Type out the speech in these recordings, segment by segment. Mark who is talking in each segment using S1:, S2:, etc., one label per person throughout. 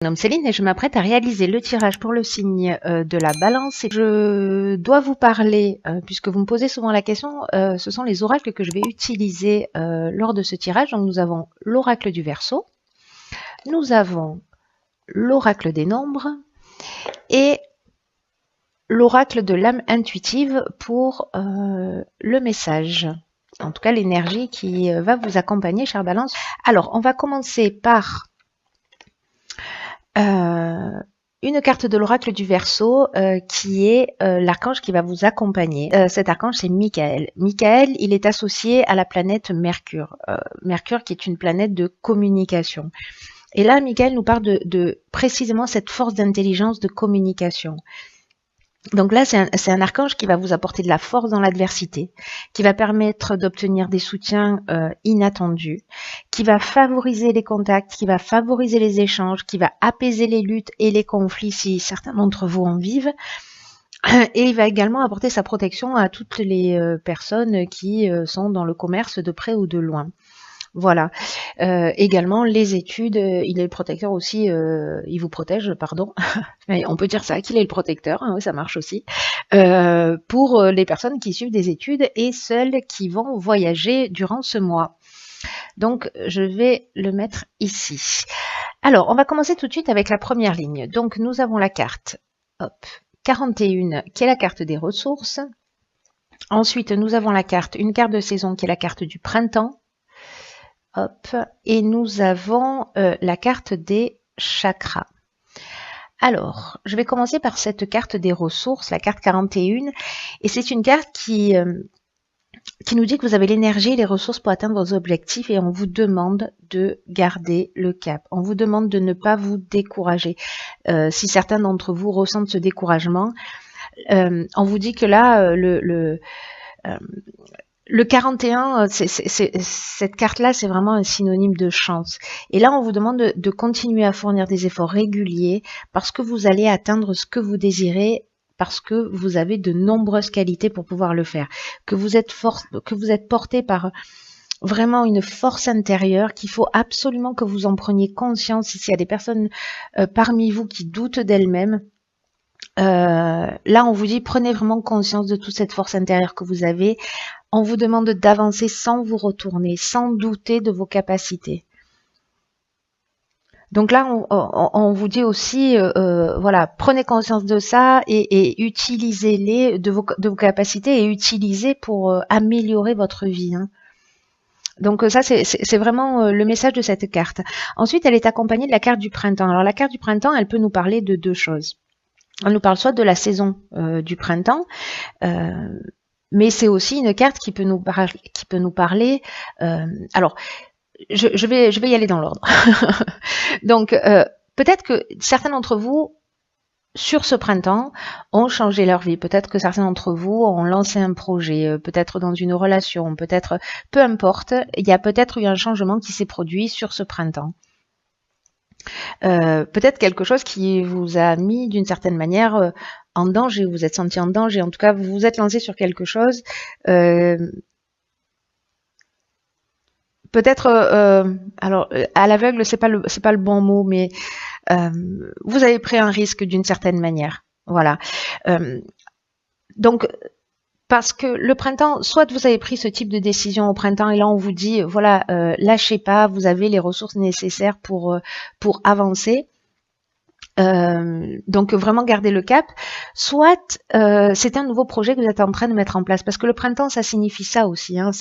S1: Je me nomme Céline et je m'apprête à réaliser le tirage pour le signe de la balance. Et je dois vous parler, puisque vous me posez souvent la question, ce sont les oracles que je vais utiliser lors de ce tirage. Donc nous avons l'oracle du Verseau, nous avons l'oracle des nombres et l'oracle de l'âme intuitive pour le message. En tout cas, l'énergie qui va vous accompagner, chère balance. Alors, on va commencer par une carte de l'oracle du Verseau qui est l'archange qui va vous accompagner. Cet archange, c'est Michael. Michael, il est associé à la planète Mercure. Mercure qui est une planète de communication. Et là, Michael nous parle de précisément cette force d'intelligence de communication. Donc là, c'est un archange qui va vous apporter de la force dans l'adversité, qui va permettre d'obtenir des soutiens inattendus, qui va favoriser les contacts, qui va favoriser les échanges, qui va apaiser les luttes et les conflits si certains d'entre vous en vivent. Et il va également apporter sa protection à toutes les personnes qui sont dans le commerce de près ou de loin. Voilà. Également, les études, il est le protecteur aussi, il vous protège, pardon. On peut dire ça, qu'il est le protecteur, hein, oui, ça marche aussi. Pour les personnes qui suivent des études et celles qui vont voyager durant ce mois. Donc, je vais le mettre ici. Alors, on va commencer tout de suite avec la première ligne. Donc, nous avons la carte, hop, 41, qui est la carte des ressources. Ensuite, nous avons la carte, une carte de saison qui est la carte du printemps. Hop, et nous avons la carte des chakras. Alors, je vais commencer par cette carte des ressources, la carte 41, et c'est une carte qui nous dit que vous avez l'énergie et les ressources pour atteindre vos objectifs et on vous demande de garder le cap. On vous demande de ne pas vous décourager. Si certains d'entre vous ressentent ce découragement, on vous dit que là, le 41, cette carte-là, c'est vraiment un synonyme de chance. Et là, on vous demande de continuer à fournir des efforts réguliers parce que vous allez atteindre ce que vous désirez, parce que vous avez de nombreuses qualités pour pouvoir le faire. Que vous êtes porté par vraiment une force intérieure qu'il faut absolument que vous en preniez conscience. S'il y a des personnes parmi vous qui doutent d'elles-mêmes, là, on vous dit, prenez vraiment conscience de toute cette force intérieure que vous avez. On vous demande d'avancer sans vous retourner, sans douter de vos capacités. Donc là, on vous dit aussi, voilà, prenez conscience de ça et utilisez-les de vos capacités et utilisez pour améliorer votre vie. Hein. Donc ça, c'est vraiment le message de cette carte. Ensuite, elle est accompagnée de la carte du printemps. Alors la carte du printemps, elle peut nous parler de deux choses. Elle nous parle soit de la saison du printemps, mais c'est aussi une carte qui peut nous parler. Alors, je vais y aller dans l'ordre. Donc, peut-être que certains d'entre vous, sur ce printemps, ont changé leur vie. Peut-être que certains d'entre vous ont lancé un projet, peut-être dans une relation, peut-être, peu importe, il y a peut-être eu un changement qui s'est produit sur ce printemps. Peut-être quelque chose qui vous a mis d'une certaine manière en danger, vous vous êtes senti en danger, en tout cas vous vous êtes lancé sur quelque chose. Peut-être, alors à l'aveugle c'est pas le bon mot, mais vous avez pris un risque d'une certaine manière. Voilà. Donc parce que le printemps, soit vous avez pris ce type de décision au printemps et là on vous dit, voilà, lâchez pas, vous avez les ressources nécessaires pour avancer. Donc vraiment garder le cap, soit c'est un nouveau projet que vous êtes en train de mettre en place, parce que le printemps ça signifie ça aussi, hein,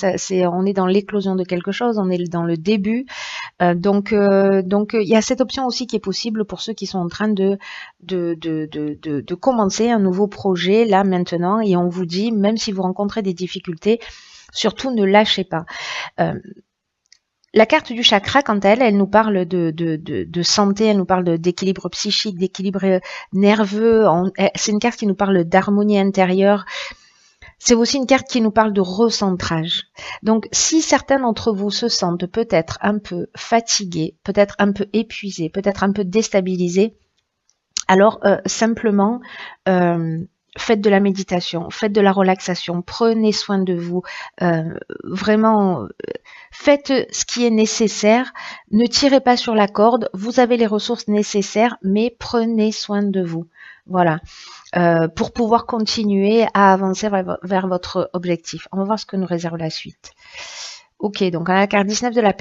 S1: on est dans l'éclosion de quelque chose, on est dans le début, donc il y a cette option aussi qui est possible pour ceux qui sont en train de commencer un nouveau projet là maintenant, et on vous dit, même si vous rencontrez des difficultés, surtout ne lâchez pas. La carte du chakra, quant à elle, elle nous parle de santé, elle nous parle d'équilibre psychique, d'équilibre nerveux. C'est une carte qui nous parle d'harmonie intérieure. C'est aussi une carte qui nous parle de recentrage. Donc, si certains d'entre vous se sentent peut-être un peu fatigués, peut-être un peu épuisés, peut-être un peu déstabilisés, alors simplement, faites de la méditation, faites de la relaxation, prenez soin de vous, vraiment, faites ce qui est nécessaire, ne tirez pas sur la corde, vous avez les ressources nécessaires, mais prenez soin de vous. Voilà, pour pouvoir continuer à avancer vers votre objectif. On va voir ce que nous réserve la suite. Ok, donc on a la carte 19 de la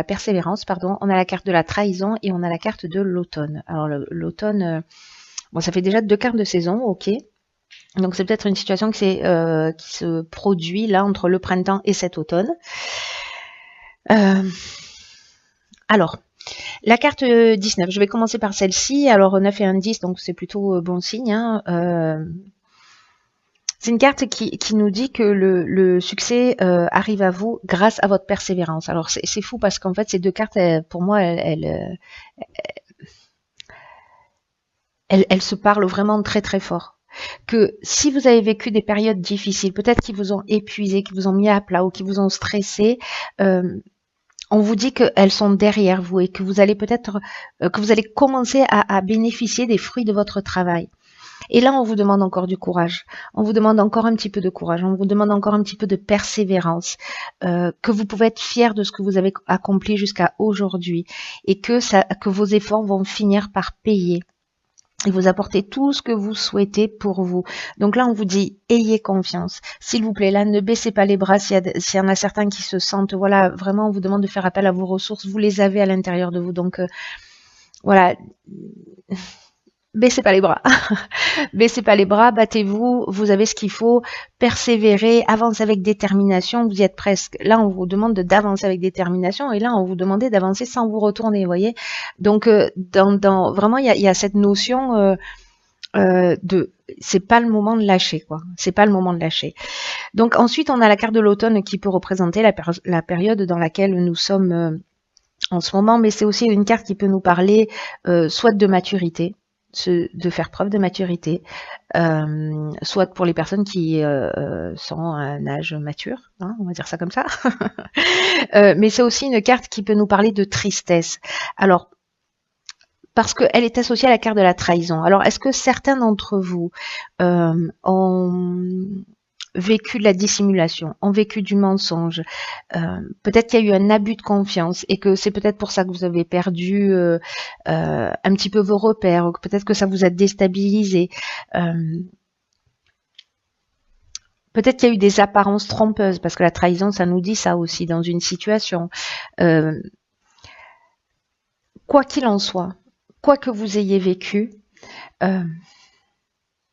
S1: persévérance, pardon. On a la carte de la trahison et on a la carte de l'automne. Alors l'automne, bon, ça fait déjà 2 cartes de saison, ok. Donc c'est peut-être une situation qui se produit là entre le printemps et cet automne. Alors, la carte 19, je vais commencer par celle-ci. Alors 9 et 1 10, donc c'est plutôt bon signe, hein. C'est une carte qui nous dit que le succès arrive à vous grâce à votre persévérance. Alors c'est fou parce qu'en fait ces 2 cartes, pour moi, elles se parlent vraiment très très fort. Que si vous avez vécu des périodes difficiles, peut-être qui vous ont épuisé, qui vous ont mis à plat ou qui vous ont stressé, on vous dit qu'elles sont derrière vous et que vous allez peut-être que vous allez commencer à bénéficier des fruits de votre travail. Et là, on vous demande encore du courage. On vous demande encore un petit peu de courage. On vous demande encore un petit peu de persévérance. Que vous pouvez être fier de ce que vous avez accompli jusqu'à aujourd'hui. Et que vos efforts vont finir par payer. Et vous apporter tout ce que vous souhaitez pour vous. Donc là, on vous dit, ayez confiance. S'il vous plaît, là, ne baissez pas les bras. S'il y en a certains qui se sentent, voilà, vraiment, on vous demande de faire appel à vos ressources. Vous les avez à l'intérieur de vous. Donc, voilà. Baissez pas les bras. Baissez pas les bras, battez-vous, vous avez ce qu'il faut, persévérez, avancez avec détermination, vous y êtes presque. Là, on vous demande d'avancer avec détermination et là, on vous demandait d'avancer sans vous retourner, vous voyez. Donc, vraiment, il y a cette notion c'est pas le moment de lâcher, quoi. C'est pas le moment de lâcher. Donc, ensuite, on a la carte de l'automne qui peut représenter la période dans laquelle nous sommes en ce moment, mais c'est aussi une carte qui peut nous parler soit de maturité, de faire preuve de maturité, soit pour les personnes qui sont à un âge mature, hein, on va dire ça comme ça. Mais c'est aussi une carte qui peut nous parler de tristesse. Alors, parce qu'elle est associée à la carte de la trahison. Alors, est-ce que certains d'entre vous ont vécu de la dissimulation, ont vécu du mensonge, peut-être qu'il y a eu un abus de confiance et que c'est peut-être pour ça que vous avez perdu un petit peu vos repères, ou peut-être que ça vous a déstabilisé. Peut-être qu'il y a eu des apparences trompeuses, parce que la trahison, ça nous dit ça aussi dans une situation. Quoi qu'il en soit, quoi que vous ayez vécu,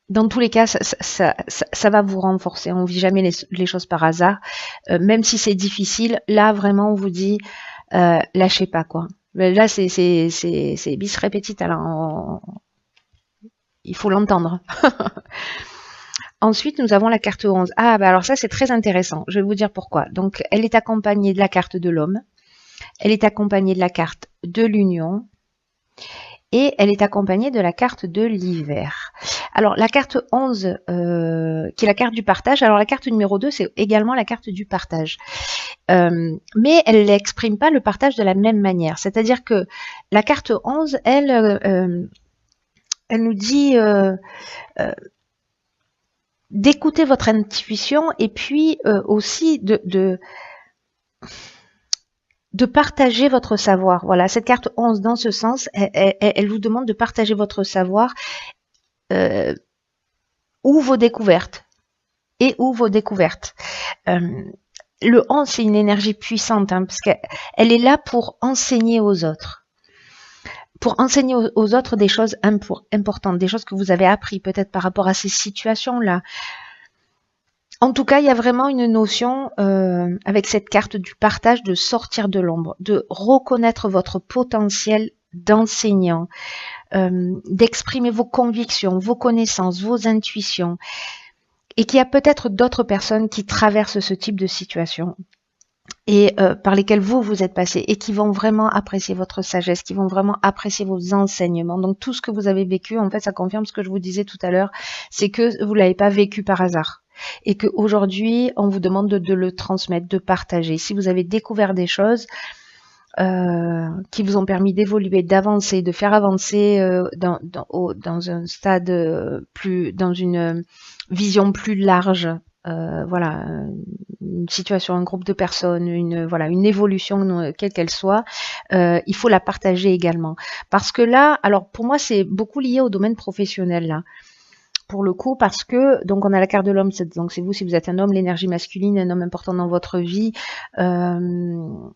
S1: dans tous les cas, ça va vous renforcer. On ne vit jamais les choses par hasard. Même si c'est difficile, là, vraiment, on vous dit, lâchez pas, quoi. Là, c'est bis repetita, là. Il faut l'entendre. Ensuite, nous avons la carte 11. Ah, bah alors ça, c'est très intéressant. Je vais vous dire pourquoi. Donc, elle est accompagnée de la carte de l'homme. Elle est accompagnée de la carte de l'union. Et elle est accompagnée de la carte de l'hiver. Alors, la carte 11, qui est la carte du partage. Alors, la carte numéro 2, c'est également la carte du partage. Mais elle n'exprime pas le partage de la même manière. C'est-à-dire que la carte 11, elle nous dit d'écouter votre intuition et puis aussi de partager votre savoir. Voilà, cette carte 11, dans ce sens, elle vous demande de partager votre savoir ou vos découvertes. Le 11, c'est une énergie puissante, hein, parce qu'elle est là pour enseigner aux autres. Pour enseigner aux autres des choses importantes, des choses que vous avez appris peut-être par rapport à ces situations-là. En tout cas, il y a vraiment une notion avec cette carte du partage de sortir de l'ombre, de reconnaître votre potentiel d'enseignant, d'exprimer vos convictions, vos connaissances, vos intuitions, et qu'il y a peut-être d'autres personnes qui traversent ce type de situation et par lesquelles vous êtes passé et qui vont vraiment apprécier votre sagesse, qui vont vraiment apprécier vos enseignements. Donc tout ce que vous avez vécu, en fait, ça confirme ce que je vous disais tout à l'heure, c'est que vous l'avez pas vécu par hasard. Et qu'aujourd'hui, on vous demande de le transmettre, de partager. Si vous avez découvert des choses, qui vous ont permis d'évoluer, d'avancer, de faire avancer dans un stade dans une vision plus large. Voilà, une situation, un groupe de personnes, une évolution quelle qu'elle soit, il faut la partager également. Parce que là, alors pour moi, c'est beaucoup lié au domaine professionnel là. Pour le coup, parce que donc on a la carte de l'homme, donc c'est vous si vous êtes un homme, l'énergie masculine, un homme important dans votre vie. On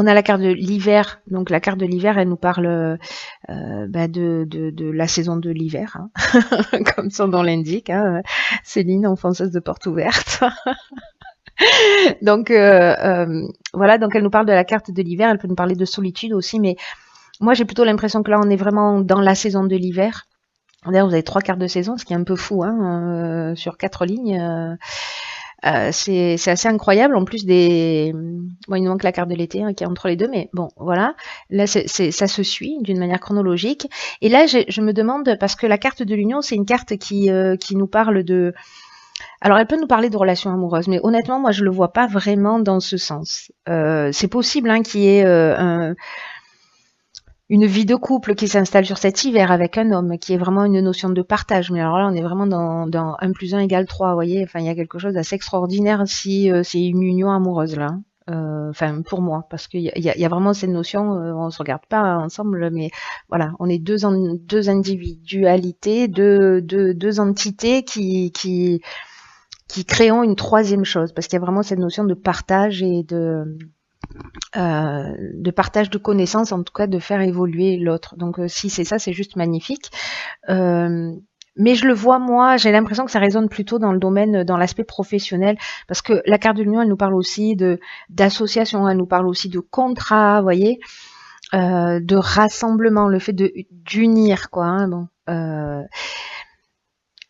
S1: a la carte de l'hiver, donc la carte de l'hiver, elle nous parle de la saison de l'hiver, hein. Comme son nom l'indique, hein. Céline, enfonceuse de porte ouverte. Donc voilà, donc elle nous parle de la carte de l'hiver, elle peut nous parler de solitude aussi, mais moi j'ai plutôt l'impression que là on est vraiment dans la saison de l'hiver. D'ailleurs, vous avez 3 quarts de saison, ce qui est un peu fou, hein, sur 4 lignes. C'est assez incroyable. En plus bon, il nous manque la carte de l'été qui est entre les deux, mais bon, voilà. Là, ça se suit d'une manière chronologique. Et là, je me demande, parce que la carte de l'union, c'est une carte qui nous parle de... Alors, elle peut nous parler de relations amoureuses, mais honnêtement, moi, je le vois pas vraiment dans ce sens. C'est possible qu'il y ait une vie de couple qui s'installe sur cet hiver avec un homme, qui est vraiment une notion de partage. Mais alors là, on est vraiment dans 1 + 1 = 3, vous voyez. Enfin, il y a quelque chose d'assez extraordinaire si c'est une union amoureuse, là. Enfin, pour moi, parce qu'il y a vraiment cette notion, on se regarde pas ensemble, mais voilà, on est deux individualités, deux entités qui créons une troisième chose, parce qu'il y a vraiment cette notion de partage et de partage de connaissances, en tout cas de faire évoluer l'autre. Donc si c'est ça, c'est juste magnifique. Mais je le vois, moi, j'ai l'impression que ça résonne plutôt dans le domaine, dans l'aspect professionnel, parce que la carte de l'union, elle nous parle aussi d'association, elle nous parle aussi de contrat, vous voyez, de rassemblement, le fait d'unir, quoi. Hein, bon.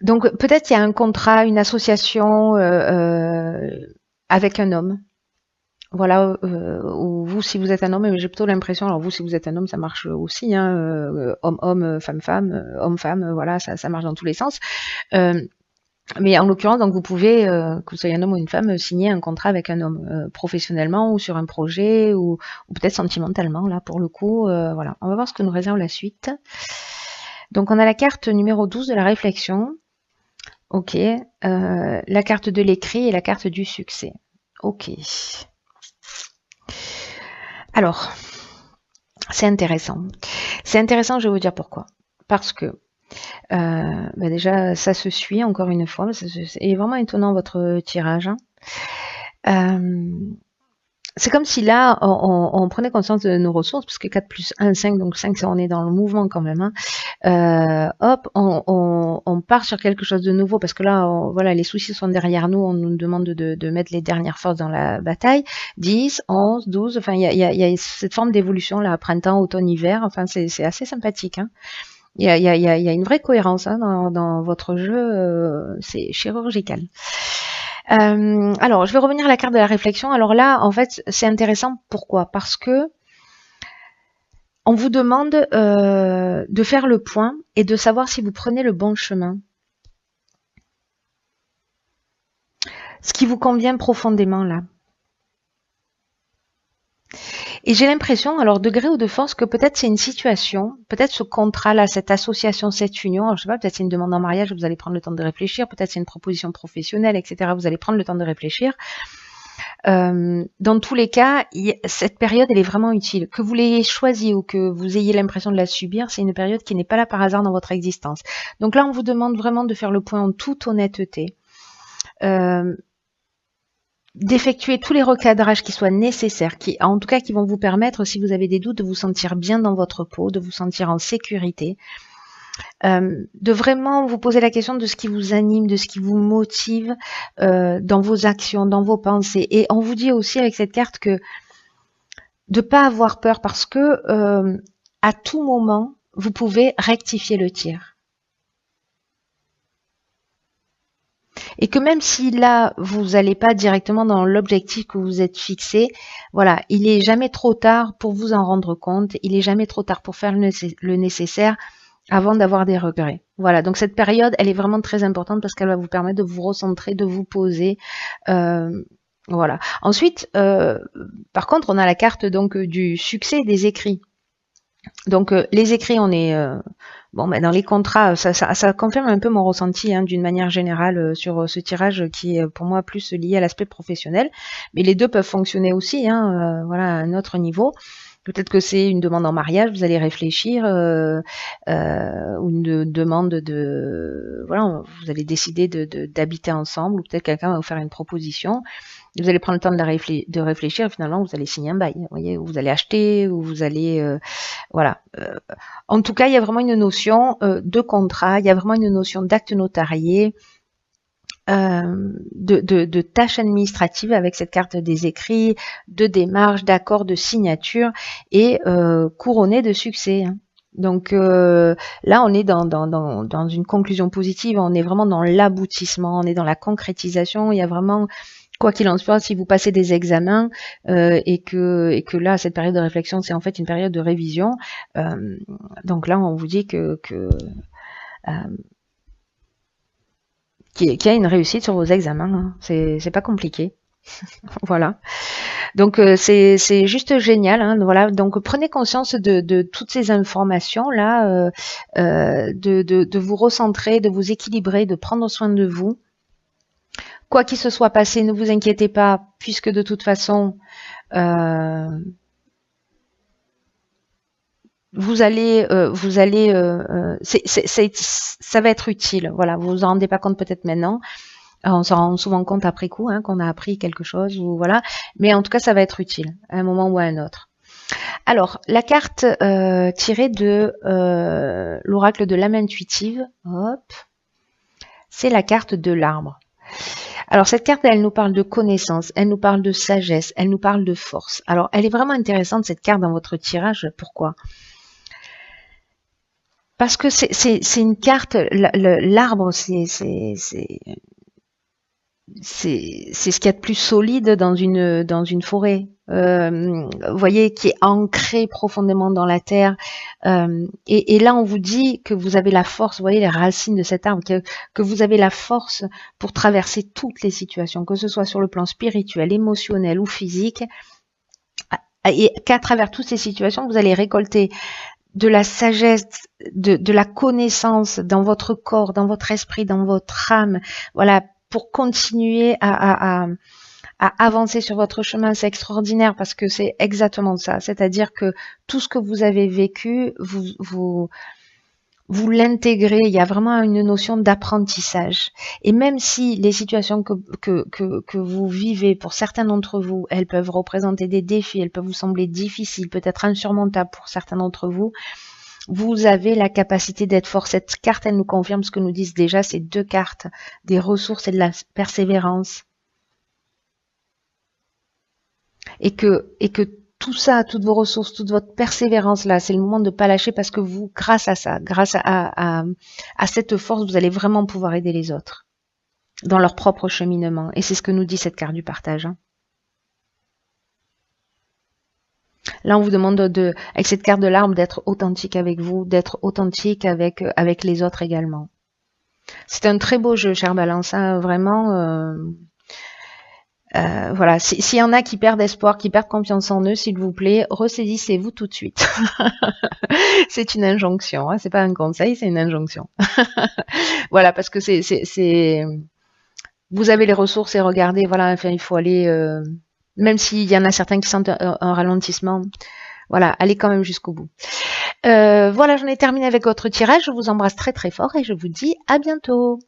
S1: Donc peut-être il y a un contrat, une association avec un homme. Voilà, ou vous si vous êtes un homme, mais j'ai plutôt l'impression, alors vous si vous êtes un homme, ça marche aussi, hein, homme-homme, femme-femme, homme-femme, voilà, ça marche dans tous les sens. Mais en l'occurrence, donc vous pouvez, que vous soyez un homme ou une femme, signer un contrat avec un homme, professionnellement ou sur un projet ou peut-être sentimentalement, là pour le coup, voilà. On va voir ce que nous réserve la suite. Donc on a la carte numéro 12 de la réflexion. Ok, la carte de l'écrit et la carte du succès. Ok. Alors, c'est intéressant. C'est intéressant, je vais vous dire pourquoi. Parce que déjà, ça se suit encore une fois. C'est vraiment étonnant votre tirage. C'est comme si là, on prenait conscience de nos ressources, parce que 4 + 1, 5, donc 5, on est dans le mouvement quand même. Hop, on part sur quelque chose de nouveau, parce que là, voilà, les soucis sont derrière nous, on nous demande de mettre les dernières forces dans la bataille. 10, 11, 12, enfin, il y a cette forme d'évolution là, printemps, automne, hiver, enfin, c'est assez sympathique. Hein. Il y a une vraie cohérence dans votre jeu, c'est chirurgical. Alors, je vais revenir à la carte de la réflexion. Alors là, en fait, c'est intéressant. Pourquoi? Parce que on vous demande de faire le point et de savoir si vous prenez le bon chemin. Ce qui vous convient profondément là. Et j'ai l'impression, alors de gré ou de force, que peut-être c'est une situation, peut-être ce contrat-là, cette association, cette union, alors je sais pas, peut-être c'est une demande en mariage, vous allez prendre le temps de réfléchir, peut-être c'est une proposition professionnelle, etc. Vous allez prendre le temps de réfléchir. Dans tous les cas, cette période, elle est vraiment utile. Que vous l'ayez choisie ou que vous ayez l'impression de la subir, c'est une période qui n'est pas là par hasard dans votre existence. Donc là, on vous demande vraiment de faire le point en toute honnêteté. D'effectuer tous les recadrages qui soient nécessaires, en tout cas qui vont vous permettre, si vous avez des doutes, de vous sentir bien dans votre peau, de vous sentir en sécurité, de vraiment vous poser la question de ce qui vous anime, de ce qui vous motive dans vos actions, dans vos pensées. Et on vous dit aussi avec cette carte que de pas avoir peur, parce que à tout moment, vous pouvez rectifier le tir. Et que même si là, vous n'allez pas directement dans l'objectif que vous êtes fixé, voilà, il est jamais trop tard pour vous en rendre compte, il est jamais trop tard pour faire le nécessaire avant d'avoir des regrets. Voilà, donc cette période, elle est vraiment très importante parce qu'elle va vous permettre de vous recentrer, de vous poser, Voilà. Ensuite, par contre, on a la carte donc du succès des écrits. Donc les écrits, on est bon, ben, dans les contrats, ça confirme un peu mon ressenti hein, d'une manière générale sur ce tirage qui est pour moi plus lié à l'aspect professionnel. Mais les deux peuvent fonctionner aussi, hein, voilà, à un autre niveau. Peut-être que c'est une demande en mariage, vous allez réfléchir, ou une demande de, voilà, vous allez décider d'habiter ensemble, ou peut-être quelqu'un va vous faire une proposition. Vous allez prendre le temps de réfléchir, et finalement vous allez signer un bail, vous voyez, ou vous allez acheter, ou vous allez, voilà. En tout cas, il y a vraiment une notion de contrat, il y a vraiment une notion d'acte notarié, de tâches administratives avec cette carte des écrits, de démarches, d'accords, de signature et couronné de succès. Hein. Donc là, on est dans une conclusion positive, on est vraiment dans l'aboutissement, on est dans la concrétisation, il y a vraiment, quoi qu'il en soit, si vous passez des examens et que là, cette période de réflexion, c'est en fait une période de révision, donc là, on vous dit qu'il y a une réussite sur vos examens. Hein. C'est pas compliqué. Voilà. Donc c'est juste génial. Hein. Voilà. Donc prenez conscience de toutes ces informations là, de vous recentrer, de vous équilibrer, de prendre soin de vous. Quoi qu'il se soit passé, ne vous inquiétez pas, puisque de toute façon, ça va être utile. Voilà, vous vous en rendez pas compte peut-être maintenant. On s'en rend souvent compte après coup, hein, qu'on a appris quelque chose, ou voilà. Mais en tout cas, ça va être utile à un moment ou à un autre. Alors, la carte tirée de l'oracle de l'âme intuitive, hop, c'est la carte de l'arbre. Alors, cette carte, elle nous parle de connaissance, elle nous parle de sagesse, elle nous parle de force. Alors, elle est vraiment intéressante, cette carte, dans votre tirage. Pourquoi ? Parce que c'est une carte, l'arbre, c'est ce qu'il y a de plus solide dans une forêt. Vous voyez, qui est ancré profondément dans la terre. Et là, on vous dit que vous avez la force, vous voyez les racines de cet arbre, que vous avez la force pour traverser toutes les situations, que ce soit sur le plan spirituel, émotionnel ou physique, et qu'à travers toutes ces situations, vous allez récolter de la sagesse, de la connaissance dans votre corps, dans votre esprit, dans votre âme, voilà, pour continuer à avancer sur votre chemin. C'est extraordinaire parce que c'est exactement ça. C'est-à-dire que tout ce que vous avez vécu, vous l'intégrez. Il y a vraiment une notion d'apprentissage. Et même si les situations que vous vivez, pour certains d'entre vous, elles peuvent représenter des défis, elles peuvent vous sembler difficiles, peut-être insurmontables pour certains d'entre vous, vous avez la capacité d'être fort. Cette carte, elle nous confirme ce que nous disent déjà ces deux cartes, des ressources et de la persévérance. Et que tout ça, toutes vos ressources, toute votre persévérance là, c'est le moment de ne pas lâcher parce que vous, grâce à ça, grâce à cette force, vous allez vraiment pouvoir aider les autres dans leur propre cheminement. Et c'est ce que nous dit cette carte du partage. Hein. Là, on vous demande avec cette carte de l'arbre, d'être authentique avec vous, d'être authentique avec les autres également. C'est un très beau jeu, chère Balance, hein, vraiment. Voilà, s'il y en a qui perdent espoir, qui perdent confiance en eux, s'il vous plaît, ressaisissez-vous tout de suite. C'est une injonction, hein, c'est pas un conseil, c'est une injonction. Voilà, parce que vous avez les ressources et regardez, voilà, enfin, il faut aller, même s'il y en a certains qui sentent un ralentissement, voilà, allez quand même jusqu'au bout. Voilà, j'en ai terminé avec votre tirage, je vous embrasse très très fort et je vous dis à bientôt.